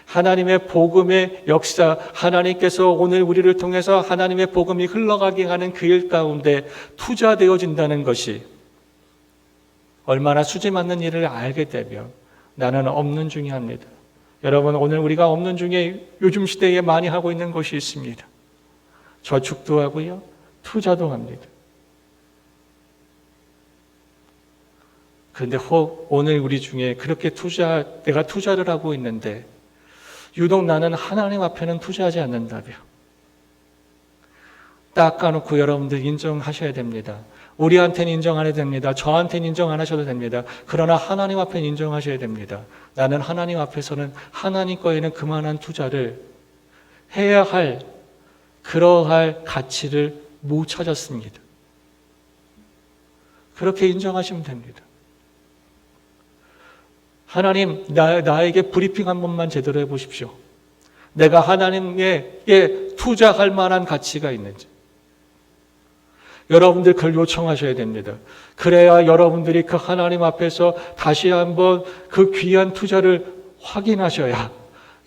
하나님의 복음의 역사, 하나님께서 오늘 우리를 통해서 하나님의 복음이 흘러가게 하는 그 일 가운데 투자되어진다는 것이 얼마나 수지 맞는 일을 알게 되면 나는 없는 중에 합니다. 여러분, 오늘 우리가 없는 중에 요즘 시대에 많이 하고 있는 것이 있습니다. 저축도 하고요, 투자도 합니다. 그런데 혹 오늘 우리 중에 그렇게 내가 투자를 하고 있는데 유독 나는 하나님 앞에는 투자하지 않는다며 닦아놓고 여러분들 인정하셔야 됩니다. 우리한테는 인정 안 해도 됩니다. 저한테는 인정 안 하셔도 됩니다. 그러나 하나님 앞에는 인정하셔야 됩니다. 나는 하나님 앞에서는 하나님 거에는 그만한 투자를 해야 할 그러할 가치를 못 찾았습니다. 그렇게 인정하시면 됩니다. 하나님, 나에게 브리핑 한 번만 제대로 해보십시오. 내가 하나님께 투자할 만한 가치가 있는지. 여러분들 그걸 요청하셔야 됩니다. 그래야 여러분들이 그 하나님 앞에서 다시 한번 그 귀한 투자를 확인하셔야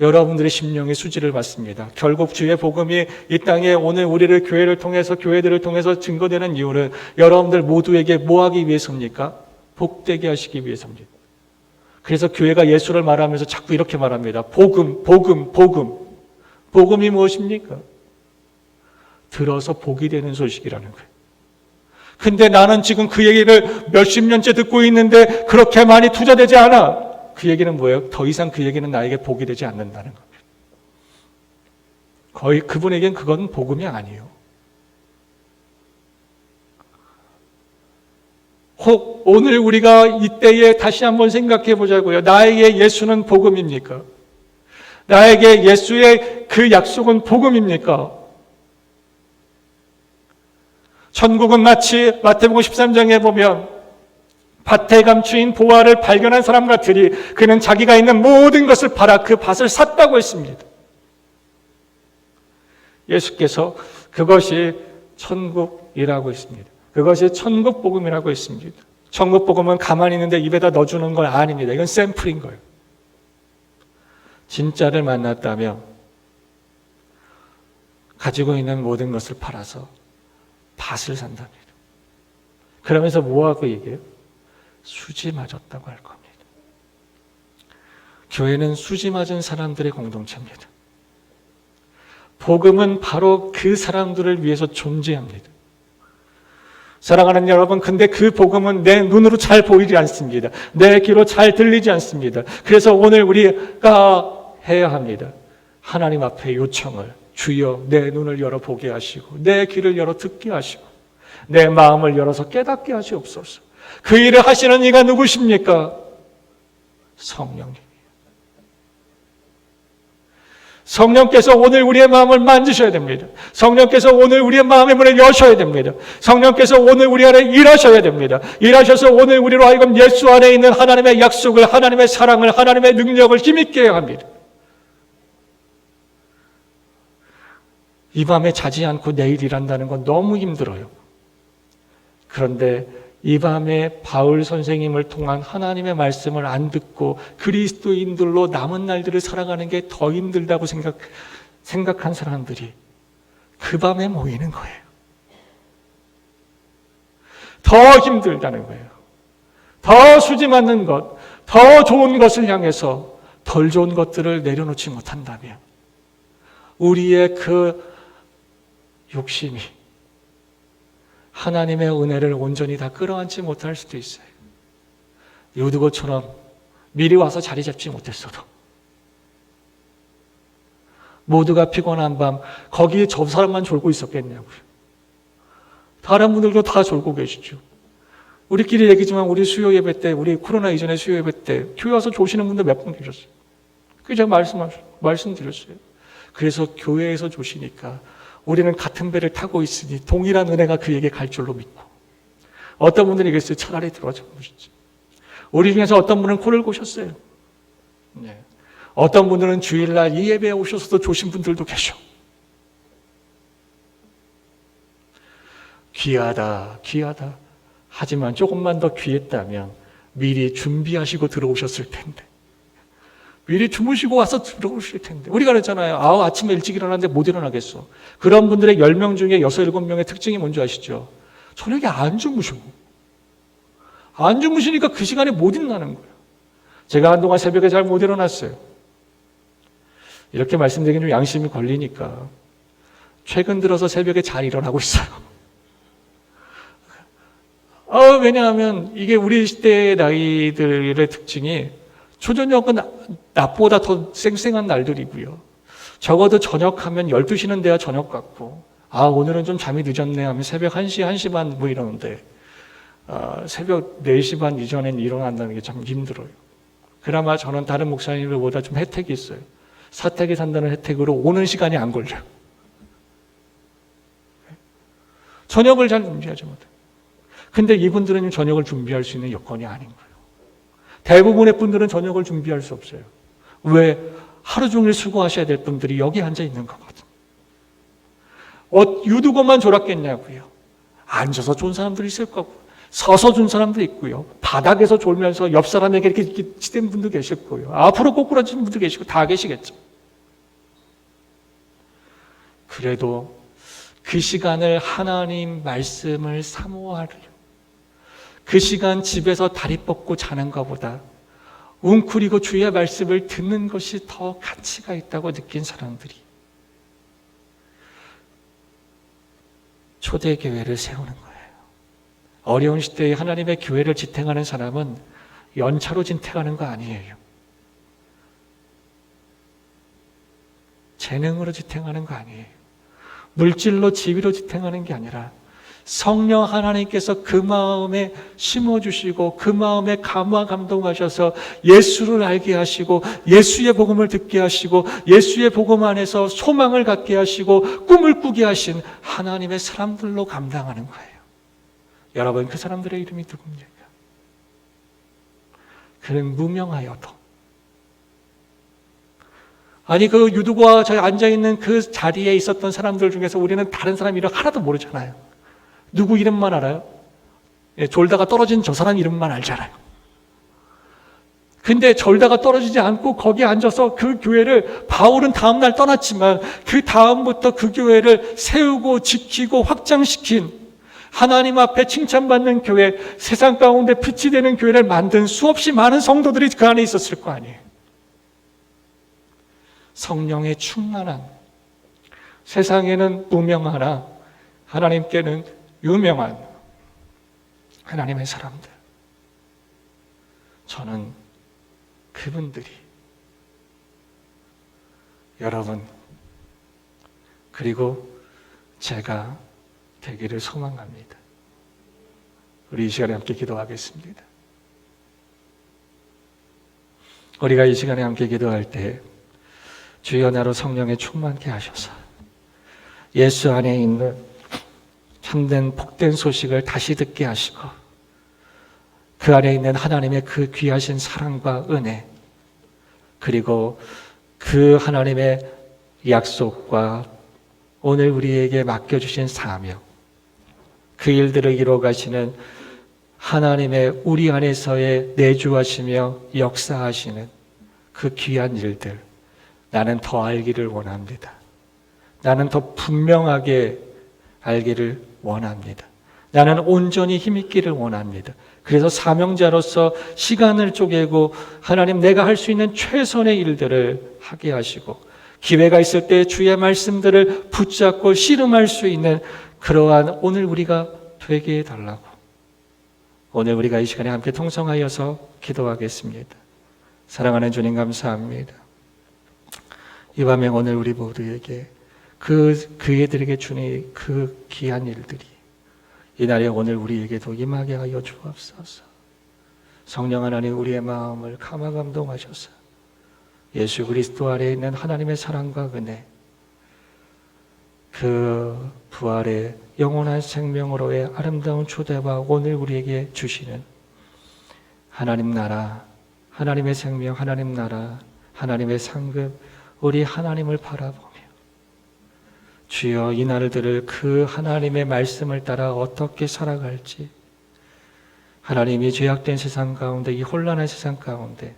여러분들의 심령의 수지를 받습니다. 결국 주의 복음이 이 땅에 오늘 우리를 교회를 통해서, 교회들을 통해서 증거되는 이유는 여러분들 모두에게 뭐 하기 위해서입니까? 복되게 하시기 위해서입니다. 그래서 교회가 예수를 말하면서 자꾸 이렇게 말합니다. 복음. 복음이 무엇입니까? 들어서 복이 되는 소식이라는 거예요. 근데 나는 지금 그 얘기를 몇십 년째 듣고 있는데 그렇게 많이 투자되지 않아. 그 얘기는 뭐예요? 더 이상 그 얘기는 나에게 복이 되지 않는다는 겁니다. 거의 그분에겐 그건 복음이 아니에요. 혹 오늘 우리가 이때에 다시 한번 생각해 보자고요. 나에게 예수는 복음입니까? 나에게 예수의 그 약속은 복음입니까? 천국은 마치 마태복음 13장에 보면 밭에 감추인 보화를 발견한 사람 같으니 그는 자기가 있는 모든 것을 팔아 그 밭을 샀다고 했습니다. 예수께서 그것이 천국이라고 했습니다. 그것이 천국 복음이라고 했습니다. 천국 복음은 가만히 있는데 입에다 넣어주는 건 아닙니다. 이건 샘플인 거예요. 진짜를 만났다면 가지고 있는 모든 것을 팔아서 밭을 산답니다. 그러면서 뭐하고 얘기해요? 수지 맞았다고 할 겁니다. 교회는 수지 맞은 사람들의 공동체입니다. 복음은 바로 그 사람들을 위해서 존재합니다. 사랑하는 여러분, 근데 그 복음은 내 눈으로 잘 보이지 않습니다. 내 귀로 잘 들리지 않습니다. 그래서 오늘 우리가 해야 합니다. 하나님 앞에 요청을, 주여 내 눈을 열어 보게 하시고 내 귀를 열어 듣게 하시고 내 마음을 열어서 깨닫게 하시옵소서. 그 일을 하시는 이가 누구십니까? 성령님. 성령께서 오늘 우리의 마음을 만지셔야 됩니다. 성령께서 오늘 우리의 마음의 문을 여셔야 됩니다. 성령께서 오늘 우리 안에 일하셔야 됩니다. 일하셔서 오늘 우리로 하여금 예수 안에 있는 하나님의 약속을, 하나님의 사랑을, 하나님의 능력을 힘있게 해야 합니다. 이 밤에 자지 않고 내일 일한다는 건 너무 힘들어요. 그런데 이 밤에 바울 선생님을 통한 하나님의 말씀을 안 듣고 그리스도인들로 남은 날들을 살아가는 게 더 힘들다고 생각한 사람들이 그 밤에 모이는 거예요. 더 힘들다는 거예요. 더 수지 맞는 것, 더 좋은 것을 향해서 덜 좋은 것들을 내려놓지 못한다면 우리의 그 욕심이 하나님의 은혜를 온전히 다 끌어안지 못할 수도 있어요. 유두고처럼 미리 와서 자리 잡지 못했어도 모두가 피곤한 밤 거기에 저 사람만 졸고 있었겠냐고요. 다른 분들도 다 졸고 계시죠. 우리끼리 얘기지만 우리 수요 예배 때, 우리 코로나 이전에 수요 예배 때 교회 와서 조시는 분들 몇 분 계셨어요. 그게 제가 말씀드렸어요. 그래서 교회에서 조시니까 우리는 같은 배를 타고 있으니 동일한 은혜가 그에게 갈 줄로 믿고, 어떤 분들이 얘기했어요. 차라리 들어와서 보시지. 우리 중에서 어떤 분은 코를 고셨어요. 네. 어떤 분들은 주일날 이 예배에 오셔서도 조신 분들도 계셔. 귀하다, 귀하다. 하지만 조금만 더 귀했다면 미리 준비하시고 들어오셨을 텐데, 미리 주무시고 와서 들어오실 텐데. 우리가 그랬잖아요. 아침에 일찍 일어나는데 못 일어나겠어. 그런 분들의 10명 중에 6, 7명의 특징이 뭔지 아시죠? 저녁에 안 주무시고. 안 주무시니까 그 시간에 못 일어나는 거예요. 제가 한동안 새벽에 잘 못 일어났어요. 이렇게 말씀드리긴 좀 양심이 걸리니까 최근 들어서 새벽에 잘 일어나고 있어요. 왜냐하면 이게 우리 시대의 나이들의 특징이 초저녁은 낮보다 더 쌩쌩한 날들이고요. 적어도 저녁하면 12시는 돼야 저녁 같고, 오늘은 좀 잠이 늦었네 하면 새벽 1시, 1시 반 뭐 이러는데, 새벽 4시 반 이전엔 일어난다는 게 참 힘들어요. 그나마 저는 다른 목사님들보다 좀 혜택이 있어요. 사택에 산다는 혜택으로 오는 시간이 안 걸려요. 저녁을 잘 준비하지 못해요. 근데 이분들은 저녁을 준비할 수 있는 여건이 아닌 거예요. 대부분의 분들은 저녁을 준비할 수 없어요. 왜? 하루 종일 수고하셔야 될 분들이 여기 앉아 있는 거거든. 유두고만 졸았겠냐고요. 앉아서 존 사람들이 있을 거고, 서서 존 사람도 있고요. 바닥에서 졸면서 옆 사람에게 이렇게 치댄 분도 계실 거고요. 앞으로 꼬꾸라진 분도 계시고 다 계시겠죠. 그래도 그 시간을 하나님 말씀을 사모하려, 그 시간 집에서 다리 뻗고 자는 것보다 웅크리고 주의 말씀을 듣는 것이 더 가치가 있다고 느낀 사람들이 초대교회를 세우는 거예요. 어려운 시대에 하나님의 교회를 지탱하는 사람은 연차로 지탱하는 거 아니에요. 재능으로 지탱하는 거 아니에요. 물질로 지위로 지탱하는 게 아니라 성령 하나님께서 그 마음에 심어주시고 그 마음에 감화 감동하셔서 예수를 알게 하시고 예수의 복음을 듣게 하시고 예수의 복음 안에서 소망을 갖게 하시고 꿈을 꾸게 하신 하나님의 사람들로 감당하는 거예요. 여러분, 그 사람들의 이름이 누굽니까? 그는 무명하여도, 그 유두고와 저희 앉아있는 그 자리에 있었던 사람들 중에서 우리는 다른 사람 이름 하나도 모르잖아요. 누구 이름만 알아요? 졸다가 떨어진 저 사람 이름만 알잖아요. 근데 졸다가 떨어지지 않고 거기에 앉아서 그 교회를, 바울은 다음날 떠났지만 그 다음부터 그 교회를 세우고 지키고 확장시킨, 하나님 앞에 칭찬받는 교회, 세상 가운데 빛이 되는 교회를 만든 수없이 많은 성도들이 그 안에 있었을 거 아니에요. 성령의 충만한 세상에는 무명하나 하나님께는 유명한 하나님의 사람들, 저는 그분들이 여러분 그리고 제가 되기를 소망합니다. 우리 이 시간에 함께 기도하겠습니다. 우리가 이 시간에 함께 기도할 때 주여 나로 성령에 충만케 하셔서 예수 안에 있는 참된 복된 소식을 다시 듣게 하시고 그 안에 있는 하나님의 그 귀하신 사랑과 은혜, 그리고 그 하나님의 약속과 오늘 우리에게 맡겨주신 사명, 그 일들을 이루어가시는 하나님의 우리 안에서의 내주하시며 역사하시는 그 귀한 일들, 나는 더 알기를 원합니다. 나는 더 분명하게 알기를 원합니다. 나는 온전히 힘있기를 원합니다. 그래서 사명자로서 시간을 쪼개고 하나님 내가 할 수 있는 최선의 일들을 하게 하시고 기회가 있을 때 주의 말씀들을 붙잡고 씨름할 수 있는 그러한 오늘 우리가 되게 해달라고 오늘 우리가 이 시간에 함께 통성하여서 기도하겠습니다. 사랑하는 주님 감사합니다. 이 밤에 오늘 우리 모두에게 그애들에게 주니 그 귀한 일들이 이날에 오늘 우리에게도 임하게 하여 주옵소서. 성령 하나님 우리의 마음을 감화감동하셔서 예수 그리스도 아래에 있는 하나님의 사랑과 은혜, 그 부활의 영원한 생명으로의 아름다운 초대와 오늘 우리에게 주시는 하나님 나라, 하나님의 생명, 하나님 나라, 하나님의 상급, 우리 하나님을 바라보며 주여 이 날들을 그 하나님의 말씀을 따라 어떻게 살아갈지, 하나님이 죄악된 세상 가운데, 이 혼란한 세상 가운데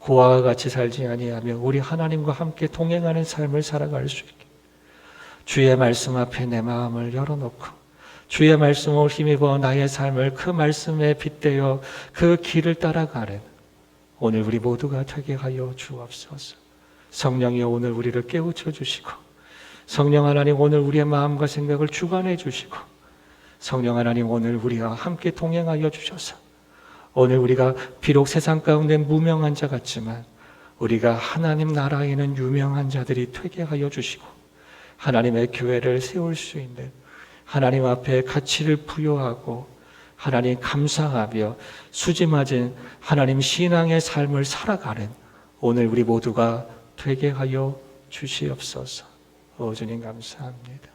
고아와 같이 살지 아니하며 우리 하나님과 함께 동행하는 삶을 살아갈 수 있게 주의 말씀 앞에 내 마음을 열어놓고 주의 말씀을 힘입어 나의 삶을 그 말씀에 빗대어 그 길을 따라가는 오늘 우리 모두가 되게 하여 주옵소서. 성령이 오늘 우리를 깨우쳐 주시고 성령 하나님 오늘 우리의 마음과 생각을 주관해 주시고 성령 하나님 오늘 우리와 함께 동행하여 주셔서 오늘 우리가 비록 세상 가운데 무명한 자 같지만 우리가 하나님 나라에는 유명한 자들이 되게 하여 주시고 하나님의 교회를 세울 수 있는 하나님 앞에 가치를 부여하고 하나님 감사하며 수지맞은 하나님 신앙의 삶을 살아가는 오늘 우리 모두가 되게 하여 주시옵소서. 주님 감사합니다.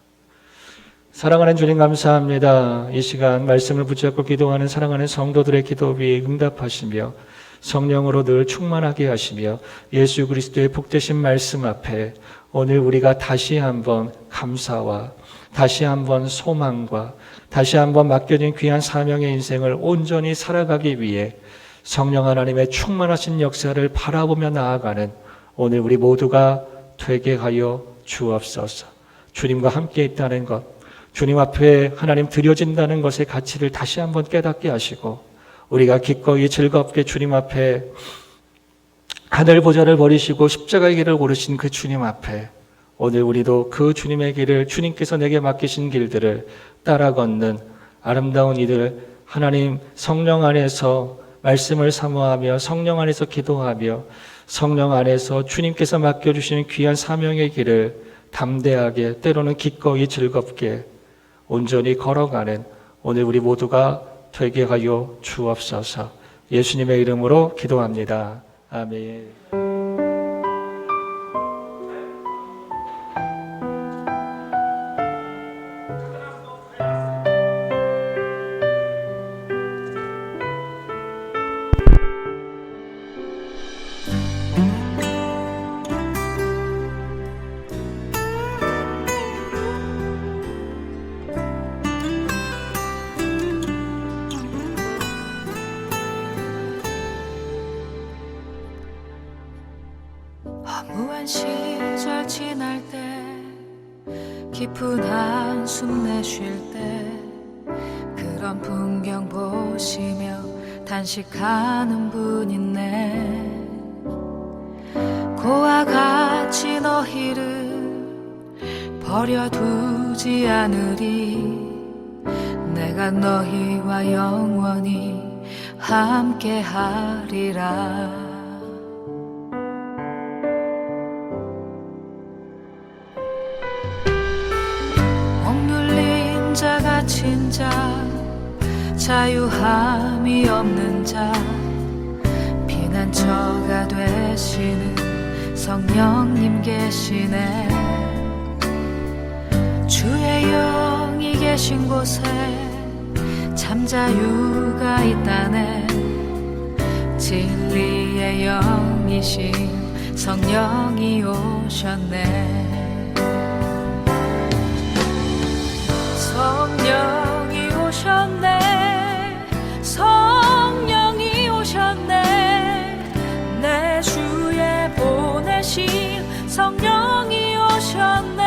사랑하는 주님 감사합니다. 이 시간 말씀을 붙잡고 기도하는 사랑하는 성도들의 기도에 응답하시며 성령으로 늘 충만하게 하시며 예수 그리스도의 복되신 말씀 앞에 오늘 우리가 다시 한번 감사와 다시 한번 소망과 다시 한번 맡겨진 귀한 사명의 인생을 온전히 살아가기 위해 성령 하나님의 충만하신 역사를 바라보며 나아가는 오늘 우리 모두가 되게 하여 주옵소서. 주님과 함께 있다는 것, 주님 앞에 하나님 드려진다는 것의 가치를 다시 한번 깨닫게 하시고 우리가 기꺼이 즐겁게 주님 앞에 하늘 보좌를 버리시고 십자가의 길을 오르신 그 주님 앞에 오늘 우리도 그 주님의 길을 주님께서 내게 맡기신 길들을 따라 걷는 아름다운 이들 하나님 성령 안에서 말씀을 사모하며 성령 안에서 기도하며 성령 안에서 주님께서 맡겨주시는 귀한 사명의 길을 담대하게 때로는 기꺼이 즐겁게 온전히 걸어가는 오늘 우리 모두가 되게 하여 주옵소서. 예수님의 이름으로 기도합니다. 아멘. 허무한 시절 지날 때 깊은 한숨 내쉴 때 그런 풍경 보시며 단식하는 분 있네. 고와 같이 너희를 버려두지 않으리. 내가 너희와 영원히 함께하리라. 억눌린 자 갇힌 자 자유함이 없는 자 피난처가 되시는 성령님 계시네. 주의 영이 계신 곳에 잠자유가 있다네. 진리의 영이신 성령이 오셨네. 성령이 오셨네. 성령이 오셨네. 내 주에 보내신 성령이 오셨네.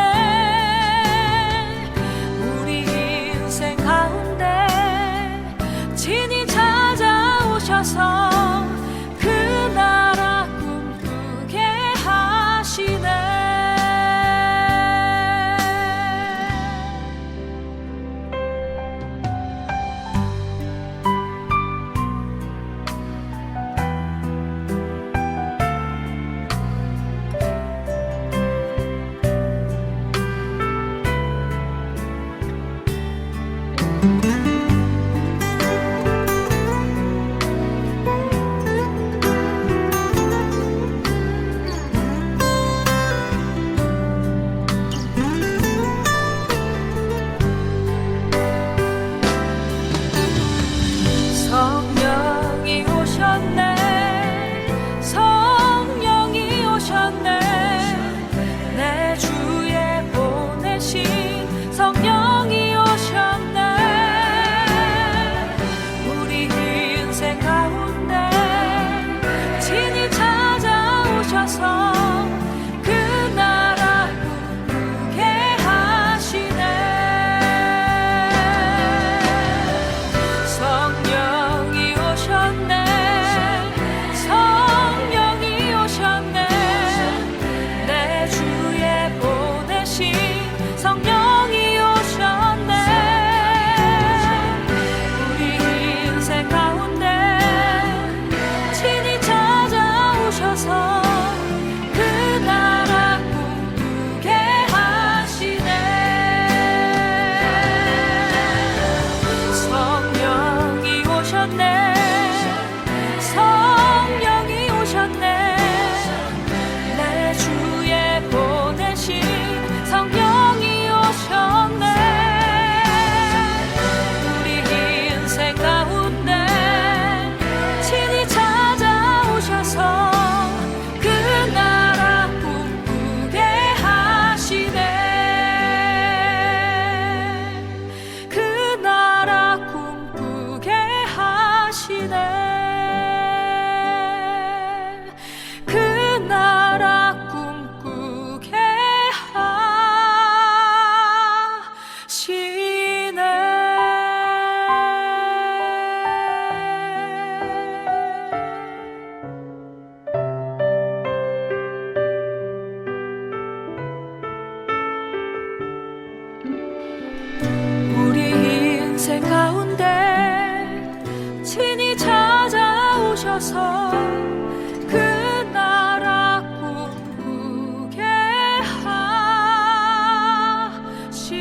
우리 인생 가운데 친히 찾아오셔서 그 나라 꿈꾸게 하시네. 성령이 오셨네. 성령이 오셨네. 내 주에 보내신 성령이 오셨네. 우리 인생 가운데 친히 찾아오셔서 그 나라 꿈꾸게 하시네. 성령이 오셨네. 성령이 오셨네. 내 주에 보내신 성령이 오셨네. 우리 인생 가운데 친히 찾아오셔서 그 나라 꿈꾸게 하시네. 성령이 오셨네. 성령이 오셨네. 내 주에 보내신 성령이 오셨네. 우리 인생 가운데 친히 찾아오셔서 그 나라 꿈꾸게 하시네. 그 나라 꿈꾸게 하시네. 그 나라 꿈꾸게 하시네. 우리 인생 가운데 친히 찾아오셔서 그 나라 꿈꾸게 하시네.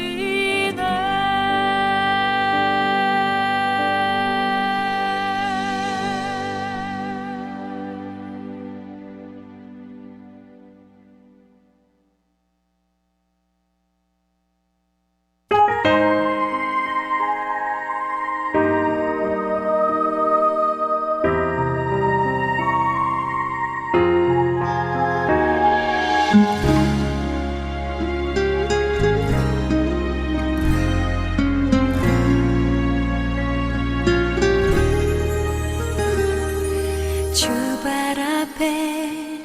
주발 앞에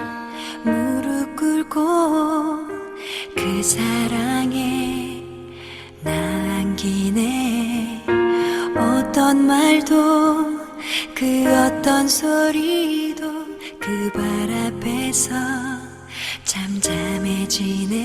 무릎 꿇고 그 사랑에 나 안기네. 어떤 말도 그 어떤 소리도 그 발 앞에서 잠잠해지네.